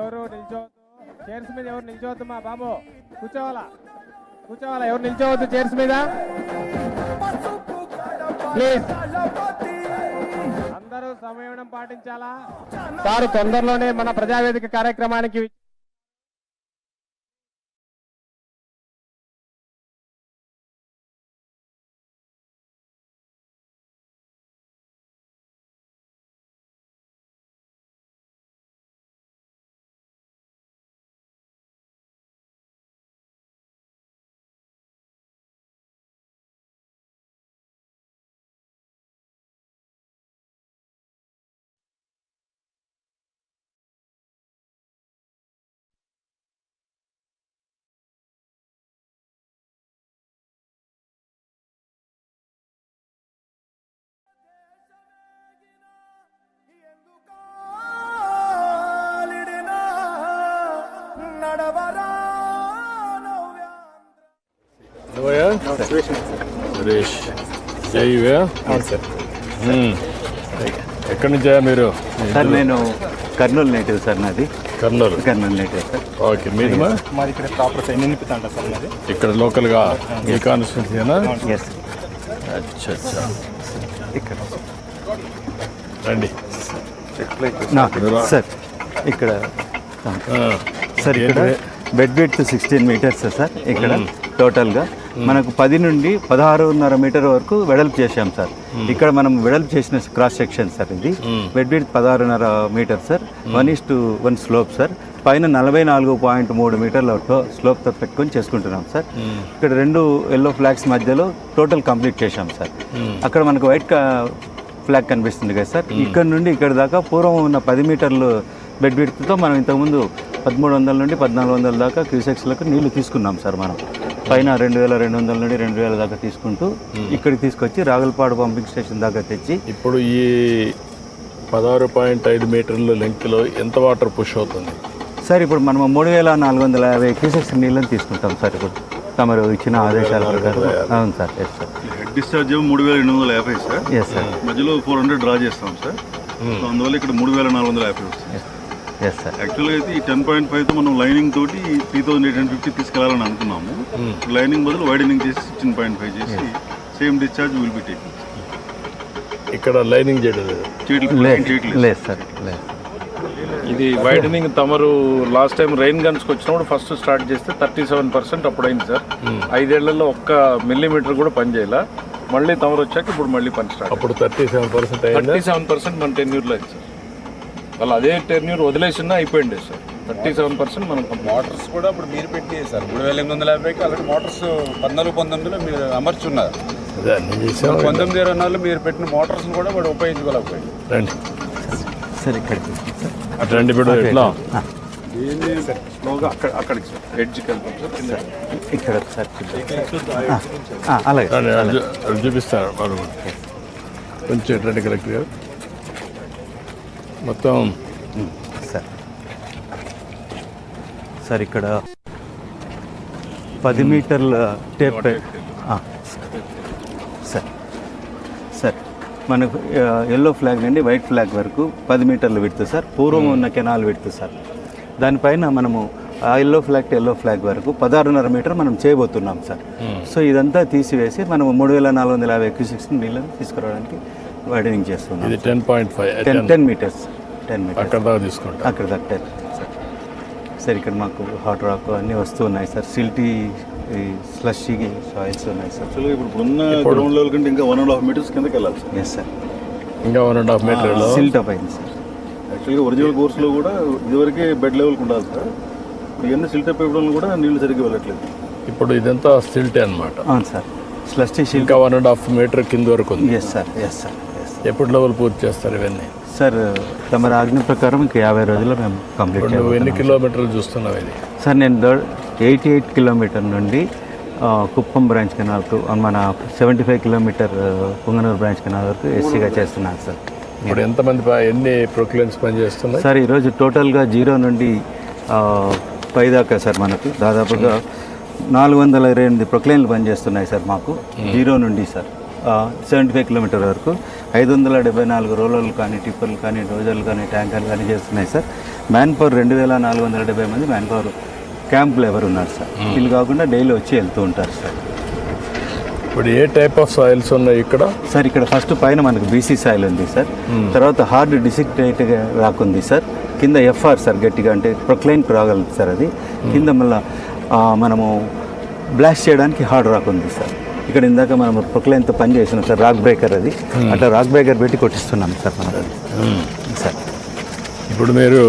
ఎవరు నిల్చోవద్దు, చైర్స్ మీద ఎవరు నిల్చోవద్దు మా బాబు, కూర్చోవాలా ఎవరు నిల్చోవద్దు చైర్స్ మీద ప్లీజ్. అందరూ సమయం పాటించాలా సార్. తొందరలోనే మన ప్రజావేదిక కార్యక్రమానికి సురేష్ జైవే. అవును సార్. ఎక్కడి నుంచా మీరు? సార్ నేను కర్నూలు నేటివ్ సార్, నాది కర్నూలు నేటివ్ సార్. ఓకే, మీది మాది ఇక్కడ ప్రాపర్ సైడ్ నింపితాంట సార్ మాది. ఇక్కడ లోకల్గా ఈ కాన్స్టిట్యూన్సీనా? ఎస్ అచ్చా అచ్చా. ఇక్కడ రండి సార్. ఇక్కడ సార్ ఇక్కడ బెడ్ విడ్త్ 16 మీటర్స్ సార్. ఇక్కడ టోటల్గా మనకు 10 నుండి 16.5 మీటర్ వరకు వెడల్పు చేశాం సార్. ఇక్కడ మనం వెడల్పు చేసిన క్రాస్ సెక్షన్ సార్. ఇది bed width 16.5 metre sir. 1:1 slope sir. పైన 44.3 మీటర్ల స్లోప్తో పెట్టుకొని చేసుకుంటున్నాం సార్. ఇక్కడ 2 ఎల్లో ఫ్లాగ్స్ మధ్యలో టోటల్ కంప్లీట్ చేశాం సార్. అక్కడ మనకు వైట్ ఫ్లాగ్ కనిపిస్తుంది కదా సార్. ఇక్కడ నుండి ఇక్కడ దాకా పూర్వం ఉన్న 10 మీటర్లు బెడ్ విడ్త్తో మనం ఇంతకుముందు 1300 నుండి 1400 దాకా క్యూసెక్స్లకు నీళ్లు తీసుకున్నాం సార్. మనం పైన 2200 నుండి 2000 దాకా తీసుకుంటూ ఇక్కడికి తీసుకొచ్చి రాగులపాడు పంపింగ్ స్టేషన్ దాకా తెచ్చి ఇప్పుడు ఈ 16.5 మీటర్ల లెంగ్త్లో ఎంత వాటర్ పుష్ అవుతుంది సార్? ఇప్పుడు మనం 3450 క్యూసెక్స్ నీళ్ళని తీసుకుంటాం సార్. ఇప్పుడు తమరు ఇచ్చిన ఆదేశాల ప్రకారం. అవును sir. Yes sir. Head discharge 3850 sir. Yes sir. మధ్యలో 400 డ్రా చేస్తాం సార్. సో అందువల్ల ఇక్కడ 3450 వస్తుంది. Yes sir. యాక్చువల్గా అయితే ఈ 10.5తో మనం లైనింగ్ తోటి 3850 తీసుకెళ్లాలని అనుకున్నాము. లైనింగ్ బదులు వైడనింగ్ చేసి 16.5 చేసి same discharge will be taking. ఇక్కడ లైనింగ్ చేయడం లేదు సార్. లేదు. ఇది వైడనింగ్ తమరు లాస్ట్ టైం రెయిన్ గన్స్కి వచ్చినప్పుడు ఫస్ట్ స్టార్ట్ చేస్తే 37% అప్పుడు అయింది సార్. 5 ఏళ్లలో 1 మిల్లీమీటర్ కూడా పని చేయాల. మళ్ళీ తమరు వచ్చాక ఇప్పుడు మళ్ళీ పని స్టార్ట్. అప్పుడు 37% మన టెన్యూర్లో అయింది సార్. వాళ్ళు అదే టెన్యూర్ వదిలేసినా అయిపోయింది సార్. 37% మనం మోటార్స్ కూడా ఇప్పుడు మీరు పెట్టి సార్ 3850కి అలాగే మోటార్స్ 14-19లో మీరు అమర్చున్నారు. 1920 మీరు పెట్టిన మోటార్స్ కూడా వాడు ఉపయోగించుకోలేకపోయింది. రండి సార్ ఇక్కడికి అటు రండి. ఇప్పుడు ఎట్లా స్లోగా అక్కడికి సార్ ఎడ్జ్కి వెళ్తాం సార్. కింద ఇక్కడ సార్ అలాగే చూపిస్తారు కొంచెం రండి కలెక్టర్ గారు. మొత్తం సార్. సార్ ఇక్కడ 10 మీటర్ల టేప్ సార్. సార్ మనకు ఎల్లో ఫ్లాగ్ నుండి వైట్ ఫ్లాగ్ వరకు 10 మీటర్లు విడుతుంది సార్. పూర్వం ఉన్న కెనాల్ విడుతుంది సార్. దానిపైన మనము ఆ yellow flag to yellow flag వరకు 16.5 మీటర్ మనం చేయబోతున్నాం సార్. సో ఇదంతా తీసివేసి మనం 3450 క్యూసెక్స్ నీళ్ళని తీసుకురావడానికి వైడనింగ్ చేస్తున్నాం. ఇది 10.5 10 మీటర్స్. 10 మీటర్స్ అక్కడ దాకా తీసుకుంటాం. అక్కడ దాకా సార్. సార్ ఇక్కడ మాకు హాట్ రాక్ అన్నీ వస్తూ ఉన్నాయి సార్. సిల్టీ స్లషీ సాయిల్స్ ఉన్నాయి సార్. యాక్చువల్గా ఇప్పుడు ఉన్న గ్రౌండ్ లెవెల్ కంటే ఇంకా 1.5 మీటర్స్ కిందకి వెళ్ళాలి సార్. Yes sir. ఇంకా 1.5 మీటర్ సిల్ట్ అప్ అయింది సార్. యాక్చువల్గా ఒరిజినల్ కోర్సులో కూడా ఇదివరకే బెడ్ లెవెల్కి ఉండాలి సార్. ఇవన్నీ సిల్ట్ అప్ ఇవ్వడం కూడా నీళ్లు సరిగ్గా వెళ్ళట్లేదు. ఇప్పుడు ఇదంతా సిల్టే అనమాట. అవును సార్. స్లషీ సిల్ట్ ఇంకా 1.5 మీటర్ కింద వరకు ఉంది. Yes sir. Yes sir. ఎప్పుడు లెవెల్ పూర్తి చేస్తారు ఇవన్నీ? సార్ తమ ఆజ్ఞ ప్రకారం ఇంకా 50 రోజుల్లో మేము కంప్లీట్ చేయాలి. నువ్వు ఎన్ని కిలోమీటర్లు చూస్తున్నావు ఇది? సార్ నేను 88 కిలోమీటర్ నుండి కుప్పం బ్రాంచ్ కెనాల్కు మన 75 కిలోమీటర్ పుంగనూరు బ్రాంచ్ కెనాల్ వరకు ఎస్సీగా చేస్తున్నాను సార్. ఇప్పుడు ఎంతమంది ఎన్ని ప్రొక్లైన్స్ పనిచేస్తున్నాయి సార్? ఈరోజు టోటల్గా 0 నుండి 5 దాకా సార్ మనకు దాదాపుగా 428 ప్రొక్లైన్లు పనిచేస్తున్నాయి సార్ మాకు. 0 నుండి సార్ 75 కిలోమీటర్ వరకు 574 రోలర్లు కానీ టిప్పర్లు కానీ డోజర్లు కానీ ట్యాంకర్లు కానీ చేస్తున్నాయి సార్. మ్యాన్ పవర్ 2470 మంది మ్యాన్ పవర్ క్యాంప్ లేబర్ ఉన్నారు సార్. వీళ్ళు కాకుండా డైలీ వచ్చి వెళ్తూ ఉంటారు సార్. ఇప్పుడు ఏ టైప్ ఆఫ్ సాయిల్స్ ఉన్నాయి ఇక్కడ? సార్ ఇక్కడ ఫస్ట్ పైన మనకు బీసీ సాయిల్ ఉంది సార్. తర్వాత హార్డ్ డిసిక్టేట్ రాక్ ఉంది సార్. కింద ఎఫ్ఆర్ సార్, గట్టిగా అంటే ప్రొక్లైన్ రాగలదు సార్ అది. కింద మళ్ళీ మనము బ్లాస్ట్ చేయడానికి హార్డ్ రాక్ ఉంది సార్. ఇక్కడ ఇందాక మనం ప్రొక్లైన్తో పని చేస్తున్నాం సార్, రాక్ బ్రేకర్ అది. అట్లా రాక్ బ్రేకర్ పెట్టి కొట్టిస్తున్నాం సార్ మనం సార్. ఇప్పుడు మీరు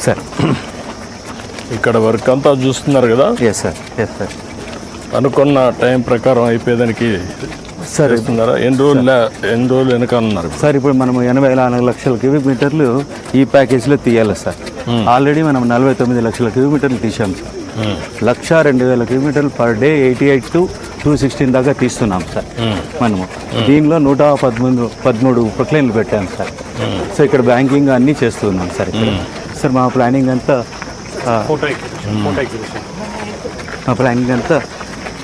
సార్ ఇక్కడ వర్క్ అంతా చూస్తున్నారు కదా? Yes sir, yes sir. అనుకున్న టైం ప్రకారం అయిపోయేదానికి సార్ ఇస్తున్నారా? ఎన్ని రోజులు వెనకాలన్నారు సార్? ఇప్పుడు మనం 84 లక్షల క్యూబిక్ మీటర్లు ఈ ప్యాకేజ్లో తీయాలి సార్. ఆల్రెడీ మనం 49 లక్షల క్యూబిక్ మీటర్లు తీసాం సార్. 102,000 కిలోమీటర్లు పర్ డే 88 to 216 దాకా తీస్తున్నాం సార్ మనము. దీనిలో 113 ప్రొక్లైన్లు పెట్టాం సార్. సో ఇక్కడ బ్యాంకింగ్ అన్నీ చేస్తున్నాం సార్ ఇక్కడ. సార్ మా ప్లానింగ్ అంతా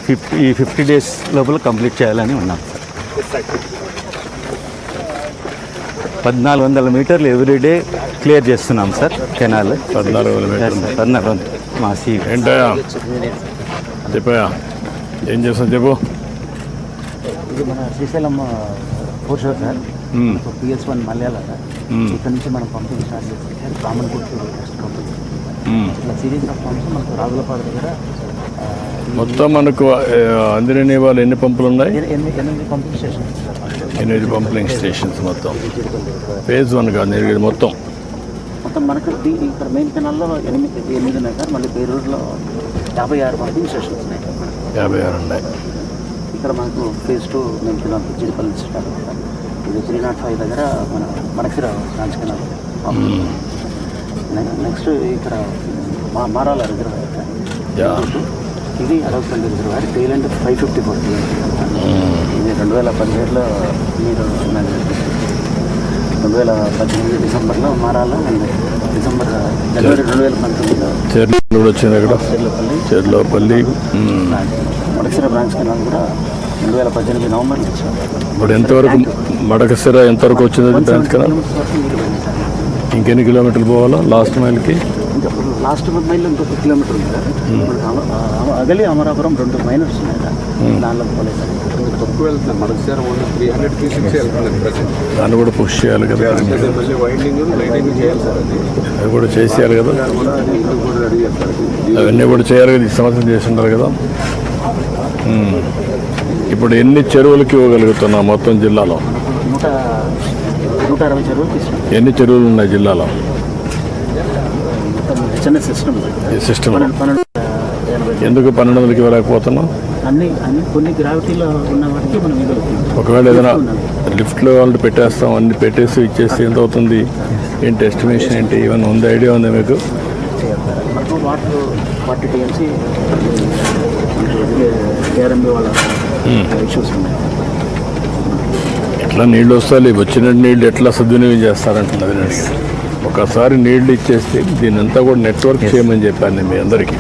50 డేస్ లోపల కంప్లీట్ చేయాలని ఉన్నాం సార్. 1400 మీటర్లు ఎవ్రీడే క్లియర్ చేస్తున్నాం సార్ కెనాల్. 1400 మీటర్లు. 1400 మా సీ. ఏంటయా చెప్పయా, ఏం చేస్తాం చెప్పు. ఇది మన శ్రీశైలం పోర్షర్ సార్, PS1 మలయాళ సార్. ఇక్కడ నుంచి మనం పంపింగ్ స్టార్ట్ చేస్తాం సార్. కామన్ గుర్తు నెక్స్ట్ పంపింగ్ ఇట్లా సిరీస్ ఆఫ్ పంప్స్ మనకు రాజులపాడు దగ్గర మొత్తం మనకు అందిరని వాళ్ళు ఎన్ని పంపులు ఉన్నాయి? 8 pumping stations sir. 8 pumping stations మొత్తం. ఫేజ్ 1 కాదు ఇది మొత్తం. మనకు ఇక్కడ మెయిన్ కెనాల్లో 8 ఉన్నాయి సార్. మళ్ళీ పేరూరులో 56 పంపింగ్ స్టేషన్స్ ఉన్నాయి. 56 ఉన్నాయి. ఇక్కడ మనకు phase 2 main canal Jeedipalli start అవుతాం. ఇది 305 దగ్గర మనకి బ్రాంచ్ కెనాల్. నెక్స్ట్ ఇక్కడ మారాల రిజర్వాయర్ సార్. ఇది అరవపల్లి రిజర్వాయర్. టైలెండ్ 554 ఇది 2017లో మీరు 2018 డిసెంబర్లో మారాలో ఉంది. జనవరి 2019లో చెర్లో కూడా వచ్చింది. అక్కడ చెర్లోపల్లి మడకసిర బ్రాంచ్ కెనాల్ కూడా 2018 నవంబర్లో వచ్చాం. ఇప్పుడు ఎంతవరకు మడకసిర ఎంతవరకు వచ్చింది బ్రాంచ్ కెనాల్? ఇంకెన్ని కిలోమీటర్లు పోవాలా లాస్ట్ మైల్కి? ఇంకా లాస్ట్ మైల్లో ఇంకొక కిలోమీటర్ ఉంది సార్. అగలి అమరాపురం 2 మైనర్స్ ఉన్నాయి సార్. దానిలో పోలేదు సార్. తక్కువ వెళ్తుంది మడకసిర 300 వెళ్తుంది. దాన్ని కూడా పుష్ చేయాలి కదా. అది కూడా చేసేయాలి కదా. అవన్నీ కూడా చేయాలి కదా. ఈ సంవత్సరం చేసి ఉంటారు కదా. ఇప్పుడు ఎన్ని చెరువులకి ఇవ్వగలుగుతున్నాం మొత్తం జిల్లాలో? 160 చెరువులు తీసుకున్నాం. ఎన్ని చెరువులు ఉన్నాయి జిల్లాలో? చిన్న సిస్టమ్ సిస్టమ్. 1280. ఎందుకు 1200కి ఇవ్వలేకపోతున్నాం? అన్ని కొన్ని గ్రావిటీలో ఉన్న వాటికి మనం ఇవ్వగలుగుతాం. ఒకవేళ ఏదైనా లిఫ్ట్లో వాళ్ళు పెట్టేస్తాం, అన్ని పెట్టేసి ఇచ్చేసి ఎంత అవుతుంది? ఏంటి ఎస్టిమేషన్ ఏంటి? ఏమైనా ఉంది? ఐడియా ఉందా మీకు? మనకు వాటర్ టీఎంసీ ARMB వాళ్ళ ఇష్యూస్ ఉన్నాయి. ఎట్లా నీళ్ళు వస్తాయి? వచ్చిన నీళ్ళు ఎట్లా సద్వినియోగం చేస్తారంటున్నది. ఒకసారి నీళ్లు ఇచ్చేస్తే దీని అంతా కూడా నెట్వర్క్ చేయమని చెప్పాను నేను మీ అందరికీ.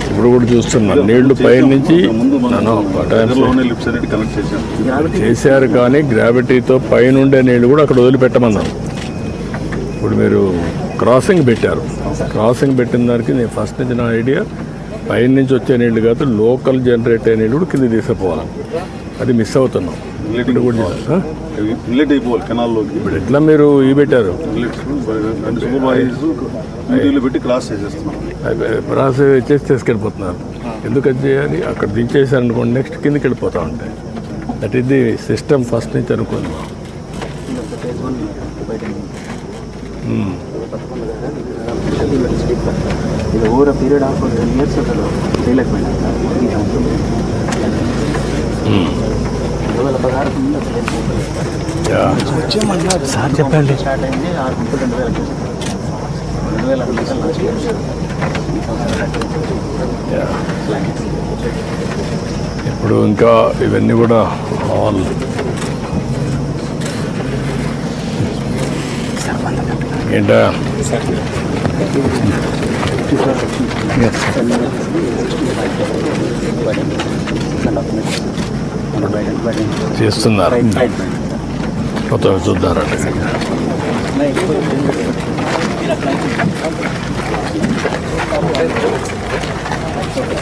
ఇప్పుడు కూడా చూస్తున్నాను నీళ్లు పైన నుంచి చేశారు, కానీ గ్రావిటీతో పైనుండే నీళ్లు కూడా అక్కడ వదిలిపెట్టమన్నాను. ఇప్పుడు మీరు క్రాసింగ్ పెట్టారు. క్రాసింగ్ పెట్టిన దానికి నేను ఫస్ట్ నుంచి నా ఐడియా పైన నుంచి వచ్చే నీళ్లు కాదు, లోకల్ జనరేట్ అయ్యే నీళ్ళు కూడా కింద తీసుకుపోవాలి. అది మిస్ అవుతున్నాం. ఇన్లెట్ అయిపోవాలి కెనాల్లోకి. ఇప్పుడు ఎట్లా మీరు ఇవి పెట్టారు? పెట్టి క్రాస్ చేసేస్తున్నాం. క్రాస్ చేసి తీసుకెళ్ళిపోతున్నారు. ఎందుకు అది చేయాలి? అక్కడ దించేసారనుకోండి, నెక్స్ట్ కిందకి వెళ్ళిపోతూ ఉంటాయి. That is the system first నుంచి అనుకోండి. ఇది ఓవర్ పీరియడ్ ఆఫ్ 10 years చేయలేకపోయినా 2016 సార్ చెప్పండి. స్టార్ట్ అయింది 6 గుంటలు 2000 లాస్ట్ ఇయర్. ఇప్పుడు ఇంకా ఇవన్నీ కూడా ఆల్ ఏంటా చేస్తున్నారు. కొత్తగా చూద్దారంటే